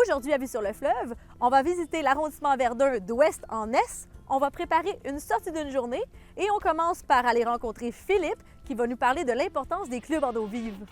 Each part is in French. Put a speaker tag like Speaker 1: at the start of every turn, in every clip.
Speaker 1: Aujourd'hui, à Vue sur le fleuve, on va visiter l'arrondissement Verdun d'ouest en est. On va préparer une sortie d'une journée et on commence par aller rencontrer Philippe qui va nous parler de l'importance des clubs en eau vive.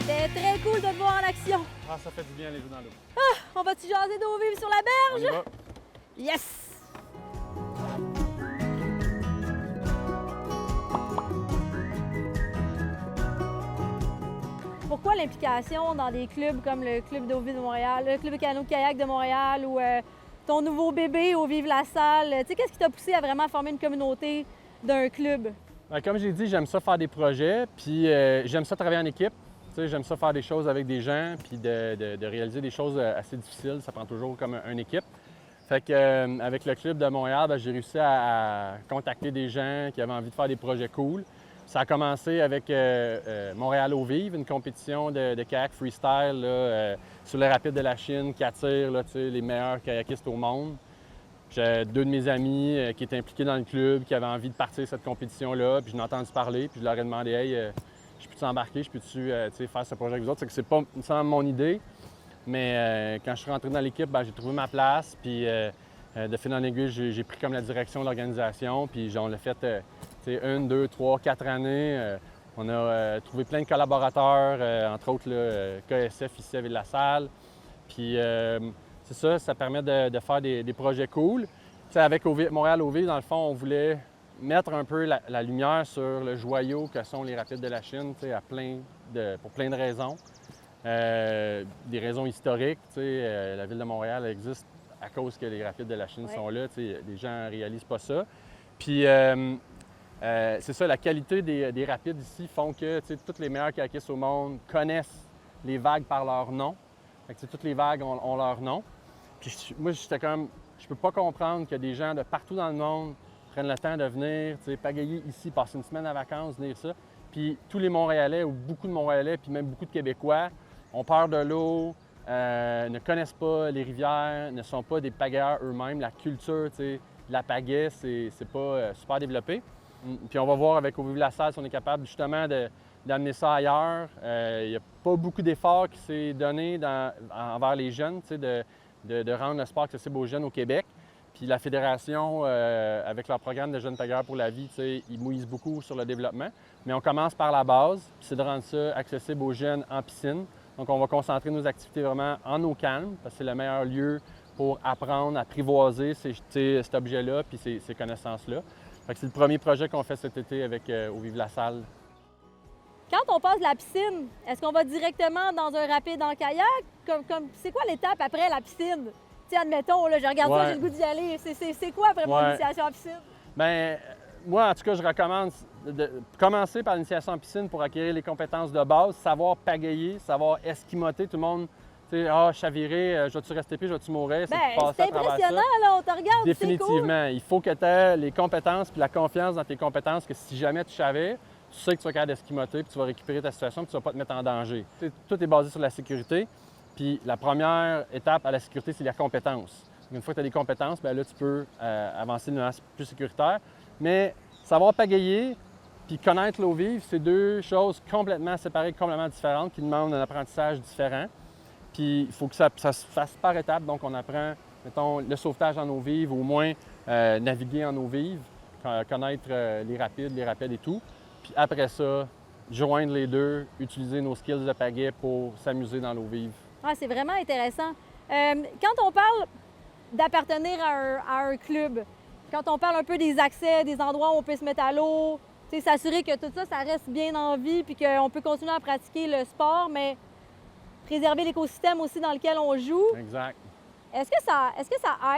Speaker 1: C'était très cool de te voir en action.
Speaker 2: Ah, ça fait du bien les jouer dans l'eau.
Speaker 1: On va-tu jaser d'eau vive sur la
Speaker 2: On y
Speaker 1: berge?
Speaker 2: va.
Speaker 1: Yes! Pourquoi l'implication dans des clubs comme le Club d'eau vive de Montréal, le Club de canot-kayak de Montréal ou ton nouveau bébé au Vive la Salle? Tu sais, qu'est-ce qui t'a poussé à vraiment former une communauté d'un club?
Speaker 2: Ben, comme j'ai dit, j'aime ça faire des projets, puis j'aime ça travailler en équipe. Tu sais, j'aime ça faire des choses avec des gens, puis de réaliser des choses assez difficiles. Ça prend toujours comme une équipe. Fait que, avec le Club de Montréal, ben, j'ai réussi à contacter des gens qui avaient envie de faire des projets cool. Ça a commencé avec Montréal eau vive, une compétition de kayak freestyle là, sur les rapides de la Chine qui attire là, les meilleurs kayakistes au monde. J'ai deux de mes amis qui étaient impliqués dans le club, qui avaient envie de partir cette compétition-là, puis je l'ai entendu parler, puis je leur ai demandé « Hey, je peux-tu embarquer, je peux-tu faire ce projet avec vous autres? » C'est pas nécessairement mon idée, mais quand je suis rentré dans l'équipe, ben, j'ai trouvé ma place, puis de fil en aiguille, j'ai pris comme la direction de l'organisation, puis on l'a fait 1, 2, 3, 4 années. On a trouvé plein de collaborateurs, entre autres KSF ici à Ville-la-Salle. Puis c'est ça, ça permet de faire des projets cool. T'sais, avec Montréal eau vive, dans le fond, on voulait mettre un peu la lumière sur le joyau que sont les rapides de la Chine, pour plein de raisons. Des raisons historiques. La ville de Montréal existe à cause que les rapides de la Chine sont là. Les gens ne réalisent pas ça. Puis c'est ça, la qualité des rapides ici font que tous les meilleurs kayakistes au monde connaissent les vagues par leur nom. Fait que, toutes les vagues ont leur nom. Puis moi, j'étais comme, je peux pas comprendre que des gens de partout dans le monde prennent le temps de venir, pagayer ici, passer une semaine de vacances, venir ça. Puis tous les Montréalais, ou beaucoup de Montréalais, puis même beaucoup de Québécois, ont peur de l'eau, ne connaissent pas les rivières, ne sont pas des pagayeurs eux-mêmes. La culture, de la pagaie, c'est pas super développé. Puis on va voir avec Au Vive la Salle si on est capable justement d'amener ça ailleurs. Il n'y a pas beaucoup d'efforts qui s'est donné envers les jeunes, de rendre le sport accessible aux jeunes au Québec. Puis la Fédération, avec leur programme de jeunes pagayeurs pour la vie, ils mouillent beaucoup sur le développement. Mais on commence par la base, puis c'est de rendre ça accessible aux jeunes en piscine. Donc on va concentrer nos activités vraiment en eau calme, parce que c'est le meilleur lieu pour apprendre, apprivoiser cet objet-là puis ces connaissances-là. C'est le premier projet qu'on fait cet été avec Au Vive la Salle.
Speaker 1: Quand on passe la piscine, est-ce qu'on va directement dans un rapide en kayak? C'est quoi l'étape après la piscine? T'sais, admettons, là, je regarde ça, j'ai le goût d'y aller. C'est quoi après mon initiation en piscine?
Speaker 2: Bien, moi, en tout cas, je recommande de commencer par l'initiation en piscine pour acquérir les compétences de base, savoir pagayer, savoir esquimoter. Tout le monde, chavirer, je vais-tu rester pris, je vais-tu mourir?
Speaker 1: C'est impressionnant, là, on te regarde,
Speaker 2: Définitivement.
Speaker 1: Cool.
Speaker 2: Il faut que tu aies les compétences puis la confiance dans tes compétences que si jamais tu chavires, tu sais que tu vas être capable d'esquimoter puis tu vas récupérer ta situation puis tu ne vas pas te mettre en danger. Tout est basé sur la sécurité. Puis la première étape à la sécurité, c'est la compétence. Une fois que tu as des compétences, bien là, tu peux avancer de manière plus sécuritaire. Mais savoir pagayer puis connaître l'eau vive, c'est deux choses complètement séparées, complètement différentes qui demandent un apprentissage différent. Puis il faut que ça se fasse par étapes. Donc on apprend, mettons, le sauvetage en eau vive, au moins naviguer en eau vive, connaître les rapides et tout. Puis après ça, joindre les deux, utiliser nos skills de pagaie pour s'amuser dans l'eau vive.
Speaker 1: Ah, c'est vraiment intéressant. Quand on parle d'appartenir à un club, quand on parle un peu des accès, des endroits où on peut se mettre à l'eau, s'assurer que tout ça, ça reste bien en vie puis qu'on peut continuer à pratiquer le sport, mais préserver l'écosystème aussi dans lequel on joue.
Speaker 2: Exact.
Speaker 1: Est-ce que ça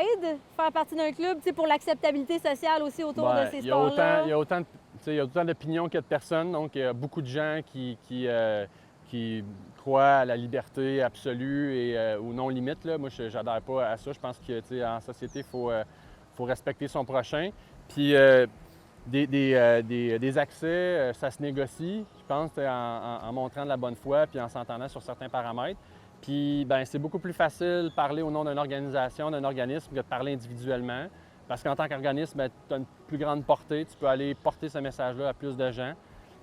Speaker 1: aide faire partie d'un club, tu sais, pour l'acceptabilité sociale aussi autour de ces sports-là?
Speaker 2: Il y a autant d'opinions qu'il y a de personnes, donc il y a beaucoup de gens qui croient à la liberté absolue et aux non-limites. Là. Moi, je n'adhère pas à ça. Je pense que, tu sais, en société, il faut respecter son prochain. Puis des accès, ça se négocie, je pense, en montrant de la bonne foi puis en s'entendant sur certains paramètres. Puis, bien, c'est beaucoup plus facile de parler au nom d'une organisation, d'un organisme, que de parler individuellement. Parce qu'en tant qu'organisme, tu as une plus grande portée, tu peux aller porter ce message-là à plus de gens.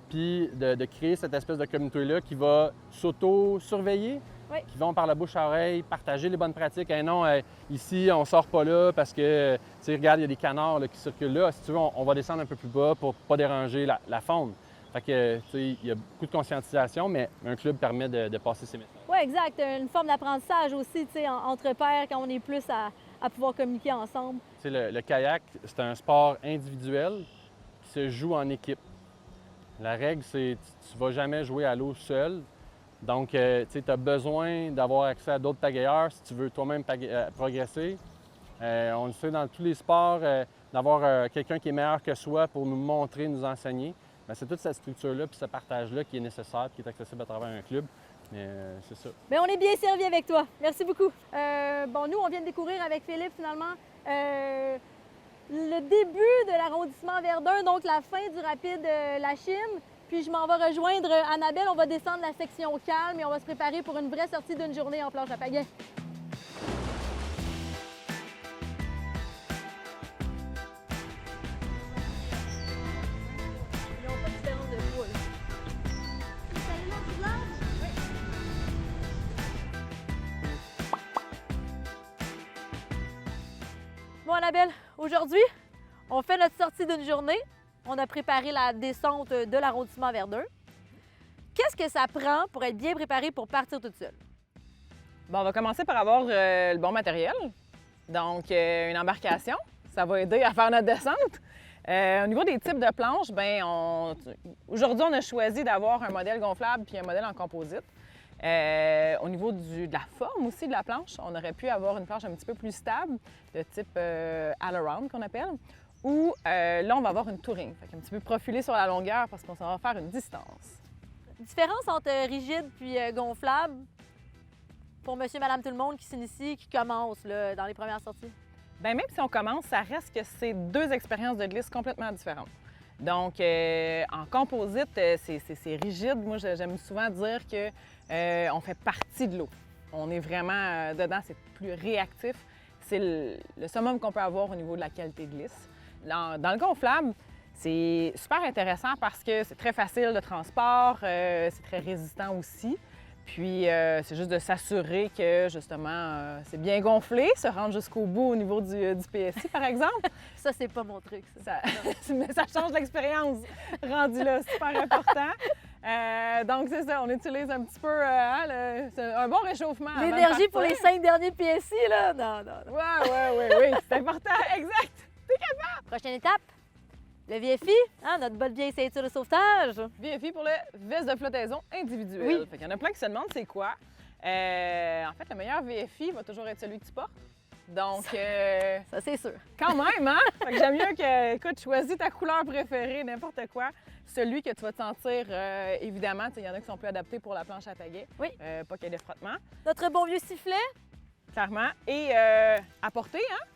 Speaker 2: Puis de créer cette espèce de communauté-là qui va s'auto-surveiller,
Speaker 1: Oui.
Speaker 2: qui vont par la bouche à oreille, partager les bonnes pratiques. Hey, non, ici, on sort pas là parce que, tu sais, regarde, il y a des canards là, qui circulent là. Si tu veux, on va descendre un peu plus bas pour pas déranger la faune. Fait que, tu sais, il y a beaucoup de conscientisation, mais un club permet de passer ces messages.
Speaker 1: Oui, exact. Une forme d'apprentissage aussi, tu sais, entre pairs, quand on est plus à pouvoir communiquer ensemble.
Speaker 2: Tu sais, le kayak, c'est un sport individuel qui se joue en équipe. La règle, c'est que tu ne vas jamais jouer à l'eau seul. Donc, tu as besoin d'avoir accès à d'autres pagayeurs si tu veux toi-même progresser. On le sait dans tous les sports, d'avoir quelqu'un qui est meilleur que soi pour nous montrer, nous enseigner. Bien, c'est toute cette structure-là puis ce partage-là qui est nécessaire qui est accessible à travers un club. Mais c'est ça.
Speaker 1: Bien, on est bien servi avec toi. Merci beaucoup. Nous, on vient de découvrir avec Philippe, finalement, le début de l'arrondissement Verdun, donc la fin du rapide La Chine. Puis je m'en vais rejoindre Annabelle. On va descendre la section calme et on va se préparer pour une vraie sortie d'une journée en planche à pagaie. Ils n'ont pas de différence de poids, là. Bon, Annabelle, aujourd'hui, on fait notre sortie d'une journée. On a préparé la descente de l'arrondissement Verdun. Qu'est-ce que ça prend pour être bien préparé pour partir toute seule?
Speaker 3: Bon, on va commencer par avoir le bon matériel. Donc, une embarcation, ça va aider à faire notre descente. Au niveau des types de planches, aujourd'hui, on a choisi d'avoir un modèle gonflable puis un modèle en composite. Au niveau de la forme aussi de la planche, on aurait pu avoir une planche un petit peu plus stable, de type all-around qu'on appelle, ou là, on va avoir une touring, fait un petit peu profilée sur la longueur parce qu'on s'en va faire une distance.
Speaker 1: Différence entre rigide puis gonflable pour monsieur, madame, tout le monde qui s'initie, qui commence là, dans les premières sorties?
Speaker 3: Bien, même si on commence, ça reste que c'est deux expériences de glisse complètement différentes. Donc, en composite, c'est rigide. Moi, j'aime souvent dire qu'on fait partie de l'eau. On est vraiment dedans, c'est plus réactif. C'est le summum qu'on peut avoir au niveau de la qualité de glisse. Dans le gonflable, c'est super intéressant parce que c'est très facile de transport, c'est très résistant aussi. Puis, c'est juste de s'assurer que, justement, c'est bien gonflé, se rendre jusqu'au bout au niveau du PSI, par exemple.
Speaker 1: Ça, c'est pas mon truc, ça.
Speaker 3: Mais ça change l'expérience rendu là, super important. Donc, c'est ça, on utilise un petit peu un bon réchauffement.
Speaker 1: L'énergie pour les 5 derniers PSI, là? Non.
Speaker 3: Oui, c'est important, exact. T'es capable!
Speaker 1: Prochaine étape, le VFI, hein, notre bonne vieille ceinture de sauvetage.
Speaker 3: VFI pour le veste de flottaison individuelle.
Speaker 1: Oui.
Speaker 3: Fait qu'il y en a plein qui se demandent c'est quoi. En fait, le meilleur VFI va toujours être celui que tu portes. Donc,
Speaker 1: ça c'est sûr.
Speaker 3: Quand même, hein? Fait que j'aime mieux que, écoute, choisis ta couleur préférée, n'importe quoi. Celui que tu vas te sentir, évidemment, il y en a qui sont plus adaptés pour la planche à pagaie.
Speaker 1: Oui.
Speaker 3: Pas qu'il y ait de frottement.
Speaker 1: Notre bon vieux sifflet.
Speaker 3: Clairement. Et à porter, hein?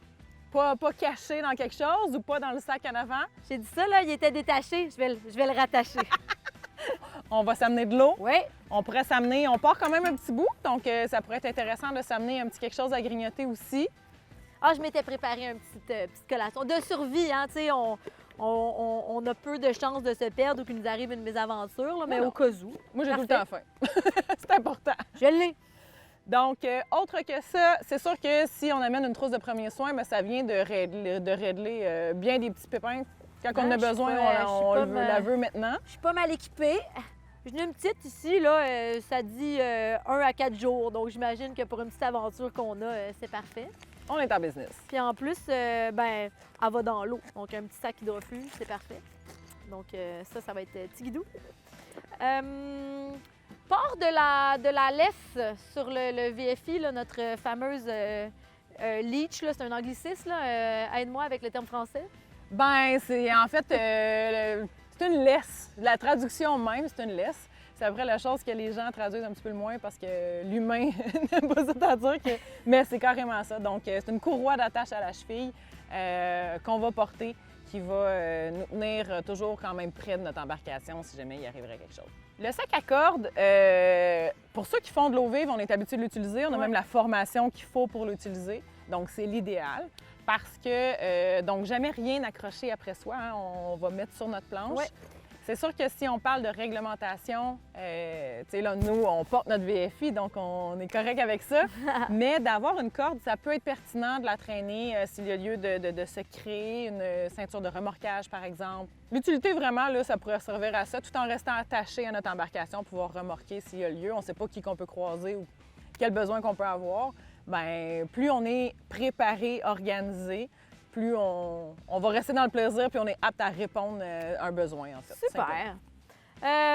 Speaker 3: Pas caché dans quelque chose ou pas dans le sac en avant.
Speaker 1: J'ai dit ça, là, il était détaché. Je vais le rattacher.
Speaker 3: On va s'amener de l'eau.
Speaker 1: Oui.
Speaker 3: On pourrait s'amener, on part quand même un petit bout, donc ça pourrait être intéressant de s'amener un petit quelque chose à grignoter aussi.
Speaker 1: Ah, je m'étais préparé une petite collation de survie, hein, tu sais, on a peu de chances de se perdre ou qu'il nous arrive une mésaventure, là, mais au cas où.
Speaker 3: Moi, j'ai tout le temps faim. C'est important.
Speaker 1: Je l'ai.
Speaker 3: Donc, autre que ça, c'est sûr que si on amène une trousse de premiers soins, bien, ça vient de régler bien des petits pépins. Quand on a besoin, on la veut maintenant.
Speaker 1: Je suis pas mal équipée. J'en ai une petite ici, là, ça dit 1 à 4 jours. Donc, j'imagine que pour une petite aventure qu'on a, c'est parfait.
Speaker 3: On est en business.
Speaker 1: Puis en plus, elle va dans l'eau. Donc, un petit sac hydrofuge, c'est parfait. Donc, ça va être tigidou. Port de la laisse sur le VFI, là, notre fameuse leach, là, c'est un anglicisme, là. Aide-moi avec le terme français.
Speaker 3: Ben, c'est en fait, c'est une laisse. La traduction même, c'est une laisse. C'est après la chose que les gens traduisent un petit peu le moins parce que l'humain n'aime pas ça traduire, mais c'est carrément ça. Donc, c'est une courroie d'attache à la cheville qu'on va porter qui va nous tenir toujours quand même près de notre embarcation si jamais il arriverait quelque chose. Le sac à cordes, pour ceux qui font de l'eau vive, on est habitué de l'utiliser. On a même la formation qu'il faut pour l'utiliser. Donc, c'est l'idéal. Parce que, donc, jamais rien accroché après soi. Hein, on va mettre sur notre planche.
Speaker 1: Ouais.
Speaker 3: C'est sûr que si on parle de réglementation, tu sais, là, nous, on porte notre VFI, donc on est correct avec ça. Mais d'avoir une corde, ça peut être pertinent de la traîner s'il y a lieu de se créer une ceinture de remorquage, par exemple. L'utilité, vraiment, là, ça pourrait servir à ça, tout en restant attaché à notre embarcation, pouvoir remorquer s'il y a lieu. On ne sait pas qui qu'on peut croiser ou quel besoin qu'on peut avoir. Bien, plus on est préparé, organisé, plus on va rester dans le plaisir puis on est apte à répondre à un besoin, en fait.
Speaker 1: Super.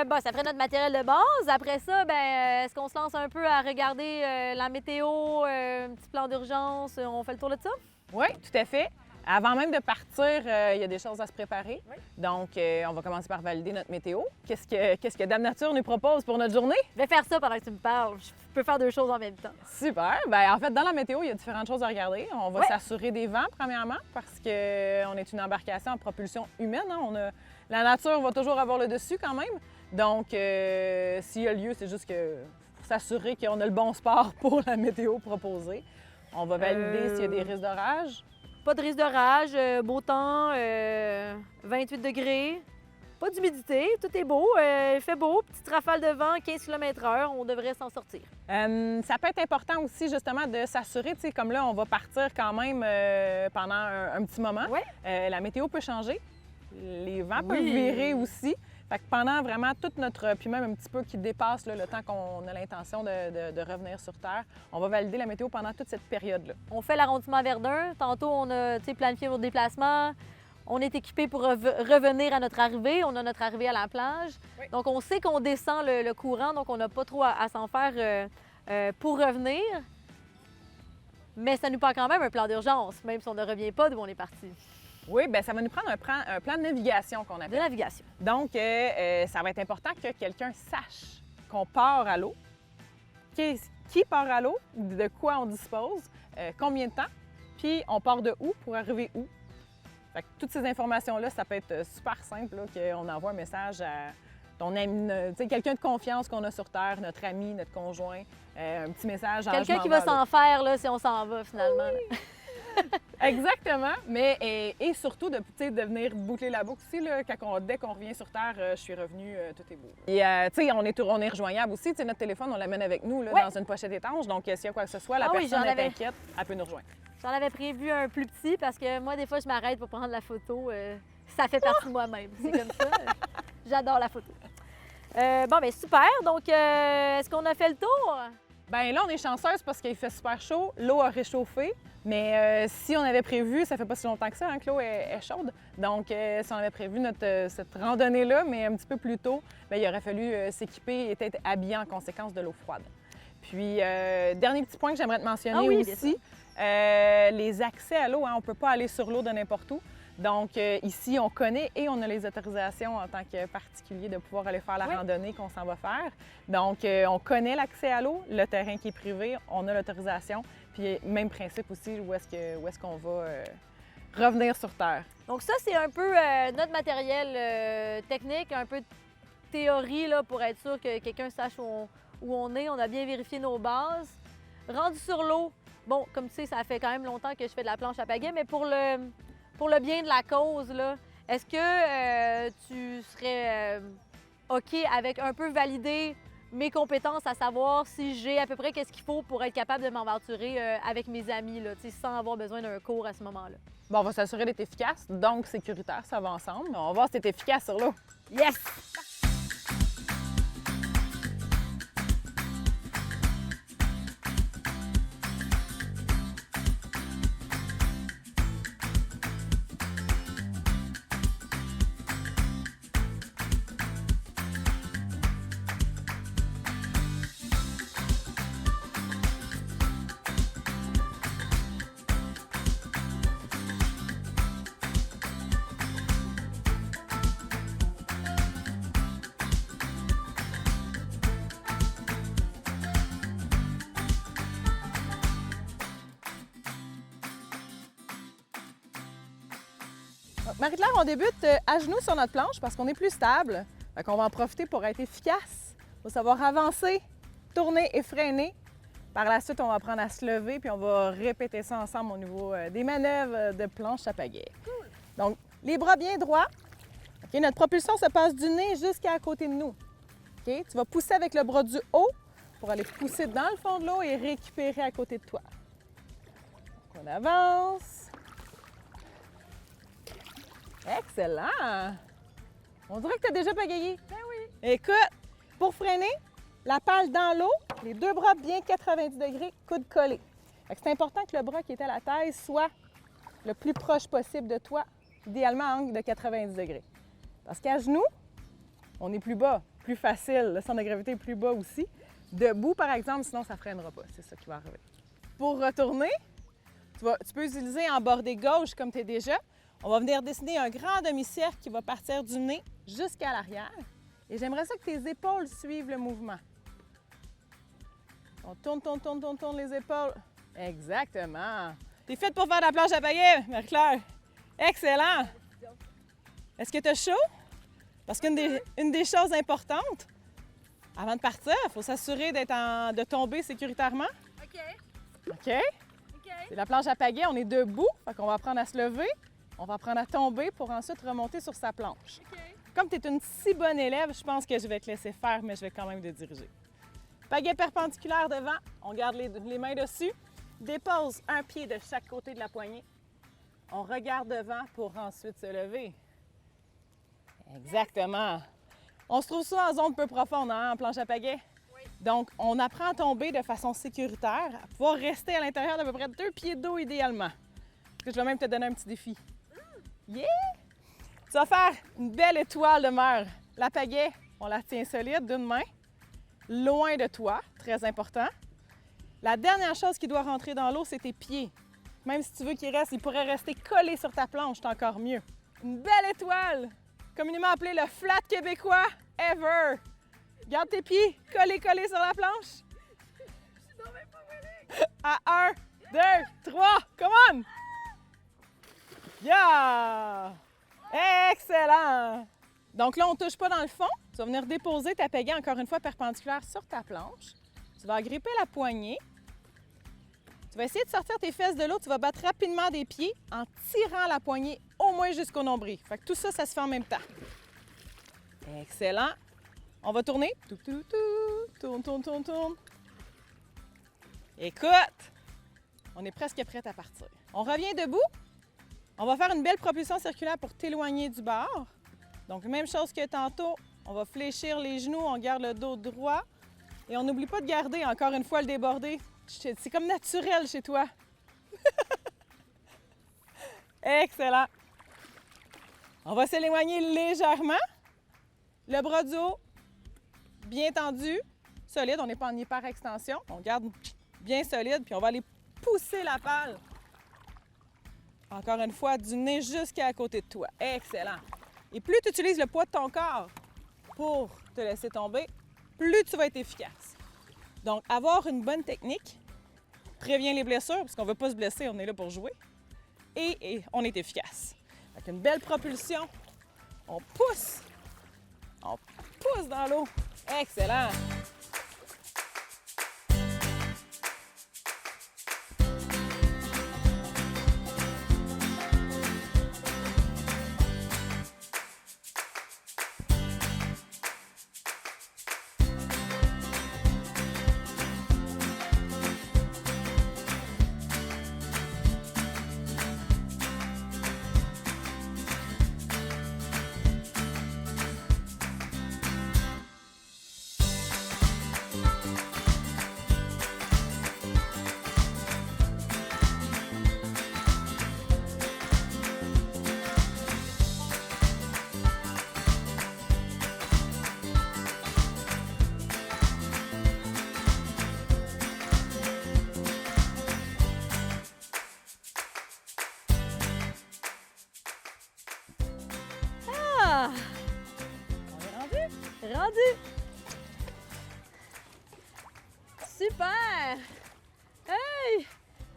Speaker 1: Bon, ça ferait notre matériel de base. Après ça, ben, est-ce qu'on se lance un peu à regarder la météo, un petit plan d'urgence? On fait le tour de ça?
Speaker 3: Oui, tout à fait. Avant même de partir, il y a des choses à se préparer. Oui. Donc, on va commencer par valider notre météo. Qu'est-ce que Dame Nature nous propose pour notre journée?
Speaker 1: Je vais faire ça pendant que tu me parles. Je peux faire deux choses en même temps.
Speaker 3: Super. Bien, en fait, dans la météo, il y a différentes choses à regarder. On va s'assurer des vents, premièrement, parce qu'on est une embarcation en propulsion humaine. Hein. La nature va toujours avoir le dessus quand même. Donc, s'il y a lieu, c'est juste que pour s'assurer qu'on a le bon sport pour la météo proposée. On va valider s'il y a des risques d'orage.
Speaker 1: Pas de risque d'orage, beau temps, 28 degrés, pas d'humidité, tout est beau, il fait beau, petite rafale de vent, 15 km/h, on devrait s'en sortir.
Speaker 3: Ça peut être important aussi justement de s'assurer, tu sais, comme là, on va partir quand même pendant un petit moment.
Speaker 1: Ouais.
Speaker 3: La météo peut changer, les vents peuvent virer aussi. Fait que pendant vraiment toute notre, puis même un petit peu qui dépasse là, le temps qu'on a l'intention de revenir sur Terre, on va valider la météo pendant toute cette période-là.
Speaker 1: On fait l'arrondissement Verdun. Tantôt, on a planifié nos déplacements. On est équipé pour revenir à notre arrivée. On a notre arrivée à la plage. Oui. Donc, on sait qu'on descend le courant, donc on n'a pas trop à s'en faire pour revenir. Mais ça nous prend quand même un plan d'urgence, même si on ne revient pas d'où on est parti. Oui,
Speaker 3: bien, ça va nous prendre un plan de navigation qu'on appelle.
Speaker 1: De navigation.
Speaker 3: Donc, ça va être important que quelqu'un sache qu'on part à l'eau, qui part à l'eau, de quoi on dispose, combien de temps, puis on part de où pour arriver où. Fait que toutes ces informations-là, ça peut être super simple, qu'on envoie un message à ton ami, quelqu'un de confiance qu'on a sur Terre, notre ami, notre conjoint, un petit message.
Speaker 1: Quelqu'un qui va s'en faire là, si on s'en va finalement.
Speaker 3: Oui. Exactement, mais et surtout de venir boucler la boucle aussi, là, dès qu'on revient sur Terre, je suis revenue, tout est beau. Et tu sais, on est rejoignable aussi, tu sais, notre téléphone, on l'amène avec nous là, dans une pochette étanche, donc s'il y a quoi que ce soit, la personne est inquiète, elle peut nous rejoindre.
Speaker 1: J'en avais prévu un plus petit parce que moi, des fois, je m'arrête pour prendre la photo. Ça fait partie de moi-même, c'est comme ça. J'adore la photo. Bon, bien super, donc est-ce qu'on a fait le tour?
Speaker 3: Bien là, on est chanceuse parce qu'il fait super chaud, l'eau a réchauffé. Mais si on avait prévu, ça fait pas si longtemps que ça, hein, que l'eau est chaude. Donc, si on avait prévu cette randonnée-là, mais un petit peu plus tôt, bien, il aurait fallu s'équiper et être habillé en conséquence de l'eau froide. Puis, dernier petit point que j'aimerais te mentionner aussi, les accès à l'eau, hein, on ne peut pas aller sur l'eau de n'importe où. Donc, ici, on connaît et on a les autorisations en tant que particulier de pouvoir aller faire la randonnée qu'on s'en va faire. Donc, on connaît l'accès à l'eau, le terrain qui est privé, on a l'autorisation. Puis, même principe aussi, où est-ce qu'on va revenir sur Terre.
Speaker 1: Donc, ça, c'est un peu notre matériel technique, un peu de théorie là, pour être sûr que quelqu'un sache où on est. On a bien vérifié nos bases. Rendu sur l'eau, bon, comme tu sais, ça fait quand même longtemps que je fais de la planche à pagaie, mais pour le bien de la cause, là, est-ce que tu serais OK avec un peu valider mes compétences, à savoir si j'ai à peu près qu'est-ce qu'il faut pour être capable de m'aventurer avec mes amis, là, sans avoir besoin d'un cours à ce moment-là?
Speaker 3: Bon, on va s'assurer d'être efficace, donc sécuritaire, ça va ensemble. On va voir si t'es efficace sur l'eau.
Speaker 1: Yes!
Speaker 3: Marie-Claire, on débute à genoux sur notre planche parce qu'on est plus stable. Fait qu'on va en profiter pour être efficace. Il faut savoir avancer, tourner et freiner. Par la suite, on va apprendre à se lever puis on va répéter ça ensemble au niveau des manœuvres de planche à pagaie. Cool. Donc, les bras bien droits. OK, notre propulsion se passe du nez jusqu'à côté de nous. OK, tu vas pousser avec le bras du haut pour aller pousser dans le fond de l'eau et récupérer à côté de toi. Donc, on avance. Excellent! On dirait que tu as déjà pagayé.
Speaker 1: Ben oui.
Speaker 3: Écoute, pour freiner, la pale dans l'eau, les deux bras bien 90 degrés, coude collé. Fait que c'est important que le bras qui est à la taille soit le plus proche possible de toi, idéalement à angle de 90 degrés. Parce qu'à genoux, on est plus bas, plus facile. Le centre de gravité est plus bas aussi. Debout, par exemple, sinon ça ne freinera pas. C'est ça qui va arriver. Pour retourner, tu peux utiliser en bordée gauche comme tu es déjà. On va venir dessiner un grand demi-cercle qui va partir du nez jusqu'à l'arrière. Et j'aimerais ça que tes épaules suivent le mouvement. On tourne les épaules. Exactement. T'es faite pour faire de la planche à pagaie, Marie-Claire. Excellent. Est-ce que tu as chaud? Parce qu'une des choses importantes, avant de partir, il faut s'assurer de tomber sécuritairement.
Speaker 1: OK.
Speaker 3: OK? C'est la planche à pagaie, on est debout, fait qu'on va apprendre à se lever, on va apprendre à tomber pour ensuite remonter sur sa planche.
Speaker 1: OK.
Speaker 3: Comme tu es une si bonne élève, je pense que je vais te laisser faire, mais je vais quand même te diriger. Pagaie perpendiculaire devant, on garde les mains dessus, dépose un pied de chaque côté de la poignée. On regarde devant pour ensuite se lever. Exactement. On se trouve souvent en zone peu profonde, en planche à pagaie.
Speaker 1: Oui.
Speaker 3: Donc, on apprend à tomber de façon sécuritaire, à pouvoir rester à l'intérieur d'à peu près 2 pieds d'eau idéalement. Parce que je vais même te donner un petit défi. Yeah! Tu vas faire une belle étoile de mer. La pagaie, on la tient solide d'une main, loin de toi, très important. La dernière chose qui doit rentrer dans l'eau, c'est tes pieds. Même si tu veux qu'il reste, il pourrait rester collé sur ta planche, c'est encore mieux. Une belle étoile, communément appelée le flat québécois ever. Garde tes pieds collés sur la planche. À 1, 2, 3, come on! Yeah! Excellent! Donc là, on ne touche pas dans le fond. Tu vas venir déposer ta pagaie encore une fois perpendiculaire sur ta planche. Tu vas agripper la poignée. Tu vas essayer de sortir tes fesses de l'eau. Tu vas battre rapidement des pieds en tirant la poignée au moins jusqu'au nombril. Fait que tout ça, ça se fait en même temps. Excellent. On va tourner. Tourne. Écoute, on est presque prête à partir. On revient debout. On va faire une belle propulsion circulaire pour t'éloigner du bord. Donc, même chose que tantôt, on va fléchir les genoux, on garde le dos droit. Et on n'oublie pas de garder, encore une fois, le débordé. C'est comme naturel chez toi. Excellent. On va s'éloigner légèrement. Le bras du haut, bien tendu, solide. On n'est pas en hyper-extension. On garde bien solide, puis on va aller pousser la pale. Encore une fois, du nez jusqu'à côté de toi. Excellent. Et plus tu utilises le poids de ton corps pour te laisser tomber, plus tu vas être efficace. Donc, avoir une bonne technique prévient les blessures, parce qu'on ne veut pas se blesser, on est là pour jouer. Et on est efficace. Avec une belle propulsion, on pousse dans l'eau. Excellent!
Speaker 1: Rendu! Super! Hey!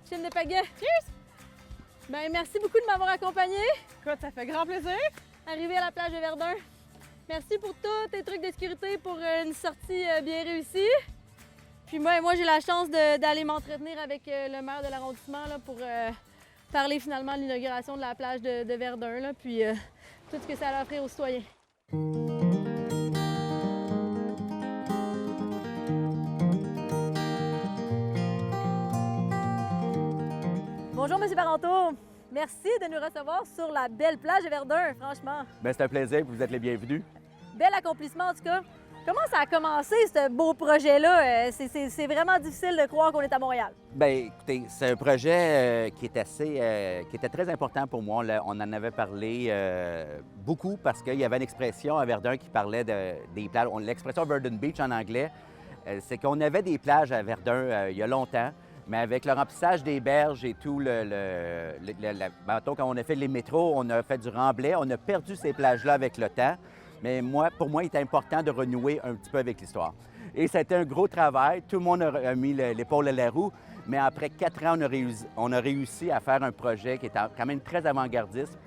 Speaker 1: Chine de pagaie! Cheers! Bien, merci beaucoup de m'avoir accompagné.
Speaker 3: Écoute, ça fait grand plaisir.
Speaker 1: Arrivé à la plage de Verdun. Merci pour tous tes trucs de sécurité pour une sortie bien réussie. Puis moi j'ai la chance d'aller m'entretenir avec le maire de l'arrondissement là, pour parler finalement de l'inauguration de la plage de Verdun, là, puis tout ce que ça a à offrir aux citoyens. Bonjour, M. Parenteau. Merci de nous recevoir sur la belle plage de Verdun, franchement.
Speaker 4: Bien, c'est un plaisir, vous êtes les bienvenus.
Speaker 1: Bel accomplissement, en tout cas. Comment ça a commencé, ce beau projet-là? C'est vraiment difficile de croire qu'on est à Montréal.
Speaker 4: Bien, écoutez, c'est un projet qui était très important pour moi. On en avait parlé beaucoup parce qu'il y avait une expression à Verdun qui parlait des plages. L'expression Verdun Beach en anglais, c'est qu'on avait des plages à Verdun il y a longtemps, mais avec le remplissage des berges et tout, quand on a fait les métros, on a fait du remblai, on a perdu ces plages-là avec le temps. Mais pour moi, il était important de renouer un petit peu avec l'histoire. Et ça a été un gros travail. Tout le monde a mis l'épaule à la roue. Mais après 4 ans, on a réussi à faire un projet qui est quand même très avant-gardiste,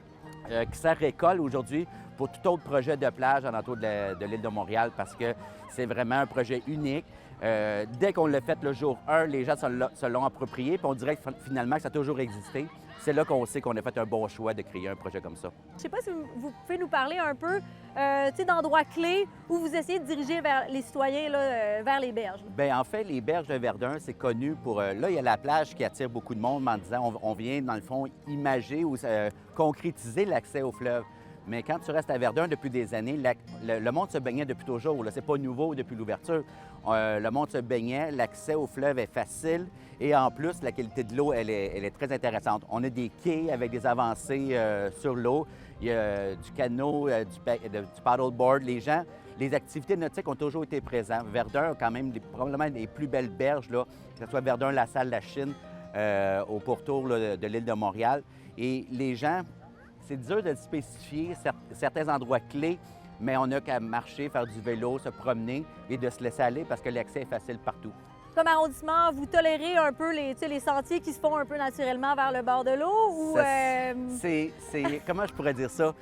Speaker 4: qui sert école aujourd'hui pour tout autre projet de plage en entour de l'île de Montréal parce que c'est vraiment un projet unique. Dès qu'on l'a fait le jour 1, les gens se l'ont approprié, puis on dirait que finalement que ça a toujours existé. C'est là qu'on sait qu'on a fait un bon choix de créer un projet comme ça.
Speaker 1: Je ne sais pas si vous pouvez nous parler un peu d'endroits clés où vous essayez de diriger vers les citoyens, là, vers les berges.
Speaker 4: Bien, en fait, les berges de Verdun, c'est connu pour... là, il y a la plage qui attire beaucoup de monde en disant on vient, dans le fond, imager ou concrétiser l'accès au fleuve. Mais quand tu restes à Verdun depuis des années, le monde se baignait depuis toujours. Ce n'est pas nouveau depuis l'ouverture. Le monde se baignait, l'accès au fleuve est facile et en plus, la qualité de l'eau, elle est très intéressante. On a des quais avec des avancées sur l'eau. Il y a du canot, du paddleboard. Les activités nautiques ont toujours été présentes. Verdun a quand même probablement les plus belles berges, là, que ce soit Verdun, La Salle, La Chine, au pourtour là, de l'île de Montréal. Et les gens... C'est dur de spécifier certains endroits clés, mais on n'a qu'à marcher, faire du vélo, se promener et de se laisser aller parce que l'accès est facile partout.
Speaker 1: Comme arrondissement, vous tolérez un peu les sentiers qui se font un peu naturellement vers le bord de l'eau? Ou
Speaker 4: comment je pourrais dire ça?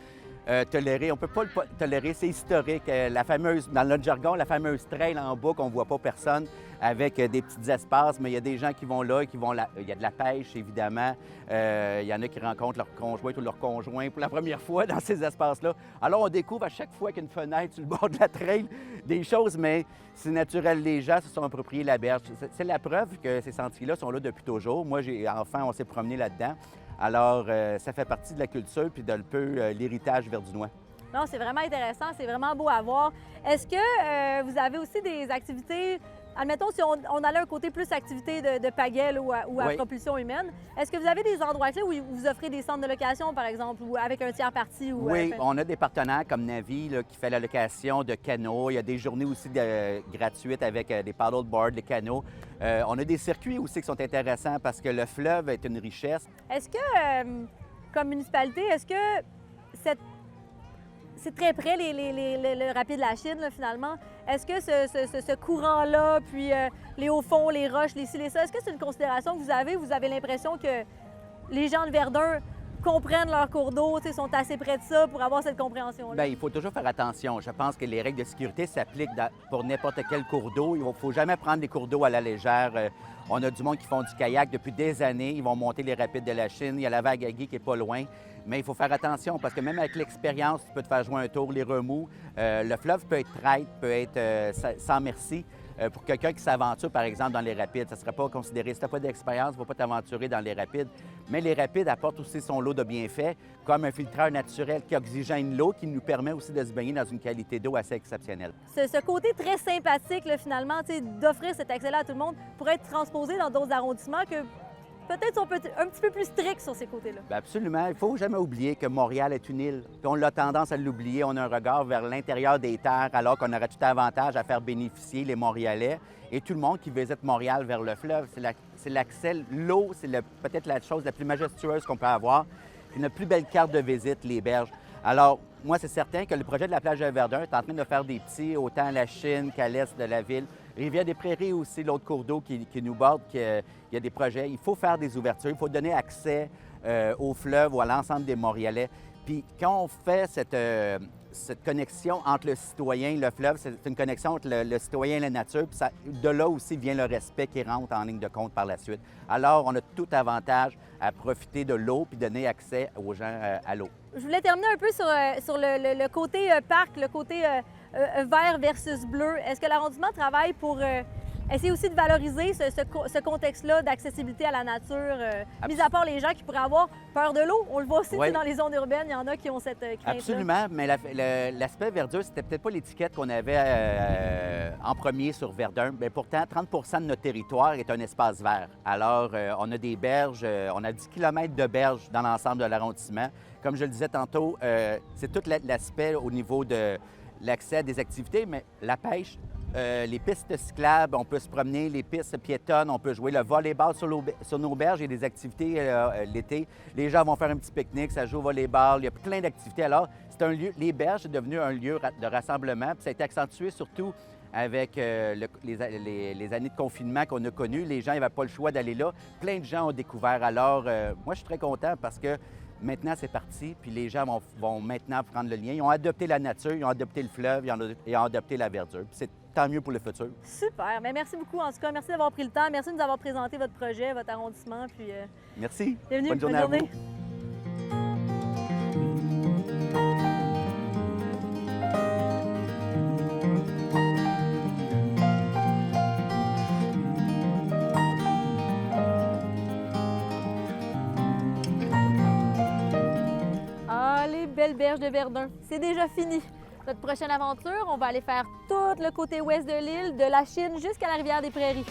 Speaker 4: Tolérer, on ne peut pas le tolérer, c'est historique. Dans notre jargon, la fameuse trail en bas qu'on ne voit pas personne avec des petits espaces, mais il y a des gens qui vont là, il y a de la pêche, évidemment. Il y en a qui rencontrent leur conjointe ou leur conjoint pour la première fois dans ces espaces-là. Alors, on découvre à chaque fois qu'il y a une fenêtre sur le bord de la trail des choses, mais c'est naturel, les gens se sont appropriés la berge. C'est la preuve que ces sentiers-là sont là depuis toujours. Moi, enfant, on s'est promené là-dedans. Alors, ça fait partie de la culture puis d'un peu l'héritage verdunois.
Speaker 1: Non, c'est vraiment intéressant, c'est vraiment beau à voir. Est-ce que vous avez aussi des activités, admettons si on allait un côté plus activité de pagaie ou à propulsion humaine, est-ce que vous avez des endroits clés où vous offrez des centres de location, par exemple, ou avec un tiers parti?
Speaker 4: Oui, on a des partenaires comme Navi là, qui fait la location de canots. Il y a des journées aussi gratuites avec des paddleboards, des canots. On a des circuits aussi qui sont intéressants parce que le fleuve est une richesse.
Speaker 1: Est-ce que, comme municipalité, est-ce que c'est très près, le rapide de la Chine, là, finalement. Est-ce que ce courant-là, puis les hauts fonds, les roches, les ci, les ça, est-ce que c'est une considération que vous avez? Vous avez l'impression que les gens de Verdun comprennent leur cours d'eau, sont assez près de ça pour avoir cette compréhension-là?
Speaker 4: Bien, il faut toujours faire attention. Je pense que les règles de sécurité s'appliquent pour n'importe quel cours d'eau. Il ne faut jamais prendre des cours d'eau à la légère. On a du monde qui font du kayak depuis des années. Ils vont monter les rapides de la Chine. Il y a la vague à Guy qui n'est pas loin. Mais il faut faire attention parce que même avec l'expérience, tu peux te faire jouer un tour, les remous. Le fleuve peut être traître, peut être sans merci. Pour quelqu'un qui s'aventure, par exemple, dans les rapides, ça ne serait pas considéré. Si tu n'as pas d'expérience, il ne faut pas t'aventurer dans les rapides. Mais les rapides apportent aussi son lot de bienfaits, comme un filtreur naturel qui oxygène l'eau, qui nous permet aussi de se baigner dans une qualité d'eau assez exceptionnelle.
Speaker 1: Ce côté très sympathique, là, finalement, d'offrir cet accès-là à tout le monde, pourrait être transposé dans d'autres arrondissements que peut-être sont un petit peu plus stricts sur ces côtés-là.
Speaker 4: Bien absolument. Il ne faut jamais oublier que Montréal est une île. Puis on a tendance à l'oublier. On a un regard vers l'intérieur des terres, alors qu'on aurait tout avantage à faire bénéficier les Montréalais et tout le monde qui visite Montréal vers le fleuve. C'est l'accès, l'eau, c'est peut-être la chose la plus majestueuse qu'on peut avoir. C'est notre plus belle carte de visite, les berges. Alors, moi, c'est certain que le projet de la plage de Verdun est en train de faire des petits, autant à la Chine qu'à l'est de la ville, Rivière-des-Prairies aussi, l'autre cours d'eau qui nous borde, il y a des projets. Il faut faire des ouvertures, il faut donner accès au fleuve ou à l'ensemble des Montréalais. Puis quand on fait cette connexion entre le citoyen et le fleuve, c'est une connexion entre le citoyen et la nature, puis de là aussi vient le respect qui rentre en ligne de compte par la suite. Alors, on a tout avantage à profiter de l'eau puis donner accès aux gens à l'eau.
Speaker 1: Je voulais terminer un peu sur le côté parc, le côté vert versus bleu. Est-ce que l'arrondissement travaille pour essayer aussi de valoriser ce contexte-là d'accessibilité à la nature, mis à part les gens qui pourraient avoir peur de l'eau? On le voit aussi dans les zones urbaines, il y en a qui ont cette crainte-là.
Speaker 4: Absolument, mais l'aspect verdure, c'était peut-être pas l'étiquette qu'on avait en premier sur Verdun, mais pourtant, 30 de notre territoire est un espace vert. Alors, on a des berges, on a 10 km de berges dans l'ensemble de l'arrondissement. Comme je le disais tantôt, c'est tout l'aspect au niveau de l'accès à des activités, mais la pêche, les pistes cyclables, on peut se promener, les pistes piétonnes, on peut jouer le volleyball sur nos berges. Il y a des activités l'été. Les gens vont faire un petit pique-nique, ça joue au volleyball. Il y a plein d'activités. Alors, c'est un lieu, les berges, c'est devenu un lieu de rassemblement. Puis ça a été accentué surtout avec les années de confinement qu'on a connues. Les gens n'avaient pas le choix d'aller là. Plein de gens ont découvert. Alors, moi, je suis très content parce que maintenant, c'est parti, puis les gens vont maintenant prendre le lien. Ils ont adopté la nature, ils ont adopté le fleuve, ils ont adopté la verdure. Puis c'est tant mieux pour le futur.
Speaker 1: Super! Bien, merci beaucoup, en tout cas. Merci d'avoir pris le temps. Merci de nous avoir présenté votre projet, votre arrondissement. Puis,
Speaker 4: merci.
Speaker 1: Bienvenue.
Speaker 4: Bonne journée à vous.
Speaker 1: Belle berge de Verdun. C'est déjà fini. Notre prochaine aventure, on va aller faire tout le côté ouest de l'île, de la Chine jusqu'à la Rivière-des-Prairies.